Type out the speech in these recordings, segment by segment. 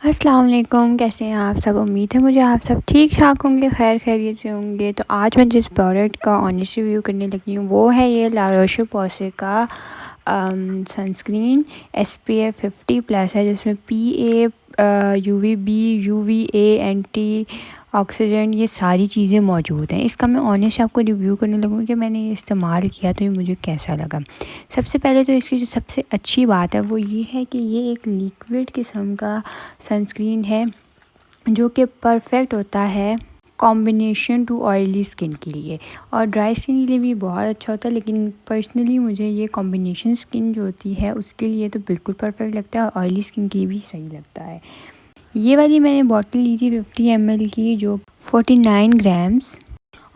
अस्सलाम वालेकुम, कैसे हैं आप सब। उम्मीद है मुझे आप सब ठीक ठाक होंगे, खैर खैरियत से होंगे। तो आज मैं जिस प्रोडक्ट का ऑनेस्ट रिव्यू करने लगी हूँ वो है ये ला रोचे पोसे का सनस्क्रीन SPF 50+ है, जिसमें PA UVB UVA anti oxidant ये सारी चीज़ें मौजूद हैं। इसका मैं ऑनेस्ट आपको रिव्यू करने लगूँ कि मैंने ये इस्तेमाल किया तो ये मुझे कैसा लगा। सबसे पहले तो इसकी जो सबसे अच्छी बात है वो ये है कि ये एक लिक्विड किस्म का सनस्क्रीन है जो कि परफेक्ट होता है कॉम्बिनेशन टू ऑयली स्किन के लिए, और ड्राई स्किन के लिए भी बहुत अच्छा होता है। लेकिन पर्सनली मुझे ये कॉम्बिनेशन स्किन जो होती है उसके लिए तो बिल्कुल परफेक्ट लगता है, और ऑयली स्किन के लिए भी सही लगता है। ये वाली मैंने बॉटल ली थी 50 ml की, जो 49 ग्राम्स,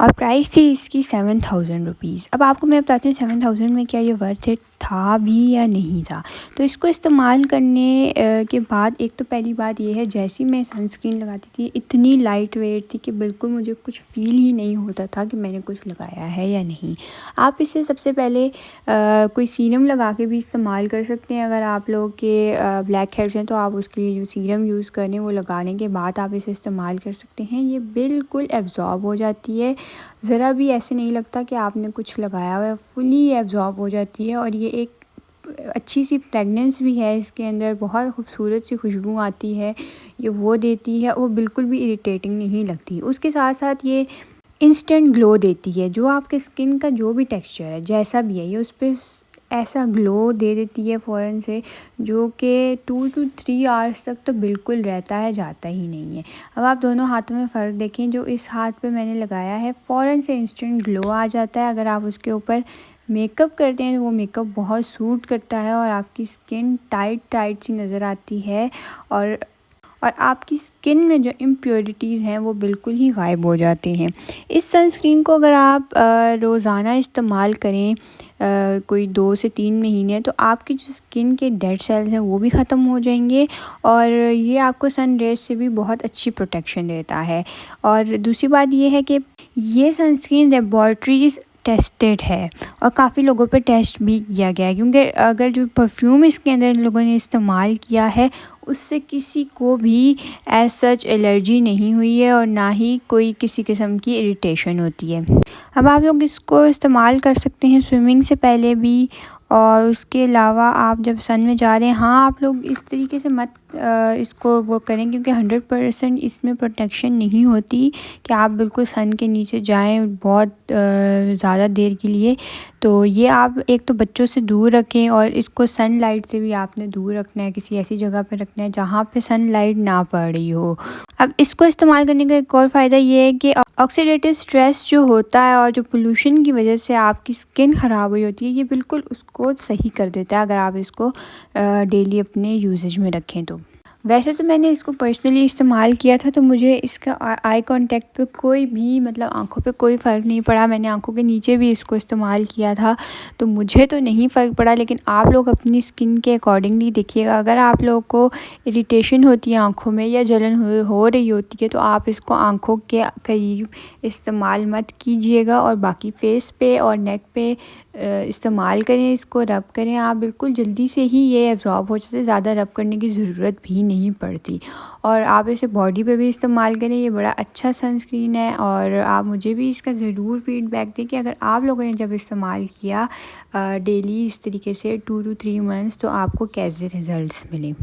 और प्राइस थी इसकी 7000 रुपीज़। अब आपको मैं बताती हूँ 7000 में क्या ये वर्थ इट था भी या नहीं था। तो इसको इस्तेमाल करने के बाद एक तो पहली बात ये है, जैसी मैं सनस्क्रीन लगाती थी इतनी लाइट वेट थी कि बिल्कुल मुझे कुछ फ़ील ही नहीं होता था कि मैंने कुछ लगाया है या नहीं। आप इसे सबसे पहले कोई सीरम लगा के भी इस्तेमाल कर सकते हैं। अगर आप लोग के ब्लैक हेड्स हैं तो आप उसके लिए जो सीरम यूज़ करें वो लगाने के बाद आप इसे इस्तेमाल कर सकते हैं। ये बिल्कुल एब्ज़ॉर्ब हो जाती है, ज़रा भी ऐसे नहीं लगता कि आपने कुछ लगाया हुआ है, फुली एब्ज़ॉर्ब हो जाती है। और ये एक अच्छी सी फ्रेगनेंस भी है, इसके अंदर बहुत खूबसूरत सी खुशबू आती है, ये वो देती है, वो बिल्कुल भी इरिटेटिंग नहीं लगती। उसके साथ साथ ये इंस्टेंट ग्लो देती है, जो आपके स्किन का जो भी टेक्सचर है जैसा भी है ये उस पर ऐसा ग्लो दे देती है फ़ौरन से, जो कि 2 to 3 आवर्स तक तो बिल्कुल रहता है, जाता ही नहीं है। अब आप दोनों हाथों में फ़र्क देखें, जो इस हाथ पे मैंने लगाया है फ़ौरन से इंस्टेंट ग्लो आ जाता है। अगर आप उसके ऊपर मेकअप करते हैं तो वो मेकअप बहुत सूट करता है, और आपकी स्किन टाइट टाइट सी नज़र आती है, और आपकी स्किन में जो इम्प्योरिटीज़ हैं वो बिल्कुल ही गायब हो जाती हैं। इस सनस्क्रीन को अगर आप रोज़ाना इस्तेमाल करें कोई 2 से 3 महीने, तो आपकी जो स्किन के डेड सेल्स हैं वो भी ख़त्म हो जाएंगे, और ये आपको सन रेज से भी बहुत अच्छी प्रोटेक्शन देता है। और दूसरी बात ये है कि ये सनस्क्रीन लेबॉर्ट्रीज़ टेस्टेड है, और काफ़ी लोगों पे टेस्ट भी किया गया है, क्योंकि अगर जो परफ्यूम इसके अंदर लोगों ने इस्तेमाल किया है उससे किसी को भी एज सच एलर्जी नहीं हुई है, और ना ही कोई किसी किस्म की इरिटेशन होती है। अब आप लोग इसको इस्तेमाल कर सकते हैं स्विमिंग से पहले भी, और उसके अलावा आप जब सन में जा रहे हैं, हाँ आप लोग इस तरीके से मत इसको वो करें, क्योंकि 100% इसमें प्रोटेक्शन नहीं होती कि आप बिल्कुल सन के नीचे जाएं बहुत ज़्यादा देर के लिए। तो ये आप एक तो बच्चों से दूर रखें, और इसको सनलाइट से भी आपने दूर रखना है, किसी ऐसी जगह पे रखना है जहाँ पे सनलाइट ना पड़ रही हो। अब इसको इस्तेमाल करने का एक और फ़ायदा ये है कि ऑक्सीडेटिव स्ट्रेस जो होता है और जो पोल्यूशन की वजह से आपकी स्किन ख़राब हुई होती है, ये बिल्कुल उसको सही कर देता है अगर आप इसको डेली अपने यूजेज में रखें तो। वैसे तो मैंने इसको पर्सनली इस्तेमाल किया था, तो मुझे इसका आई कांटेक्ट पे कोई भी मतलब आँखों पे कोई फ़र्क नहीं पड़ा। मैंने आँखों के नीचे भी इसको इस्तेमाल किया था, तो मुझे तो नहीं फ़र्क पड़ा। लेकिन आप लोग अपनी स्किन के अकॉर्डिंगली देखिएगा। अगर आप लोगों को इरिटेशन होती है आँखों में या जलन हो रही होती है, तो आप इसको आँखों के करीब इस्तेमाल मत कीजिएगा, और बाकी फेस पे और नेक पे इस्तेमाल करें, इसको रब करें। आप बिल्कुल जल्दी से ही ये एब्ज़ॉर्ब हो जाते, ज़्यादा रब करने की ज़रूरत भी नहीं पड़ती। और आप इसे बॉडी पे भी इस्तेमाल करें, ये बड़ा अच्छा सनस्क्रीन है। और आप मुझे भी इसका ज़रूर फ़ीडबैक दें कि अगर आप लोगों ने जब इस्तेमाल किया डेली इस तरीके से 2 to 3 मंथ्स, तो आपको कैसे रिज़ल्ट्स मिले।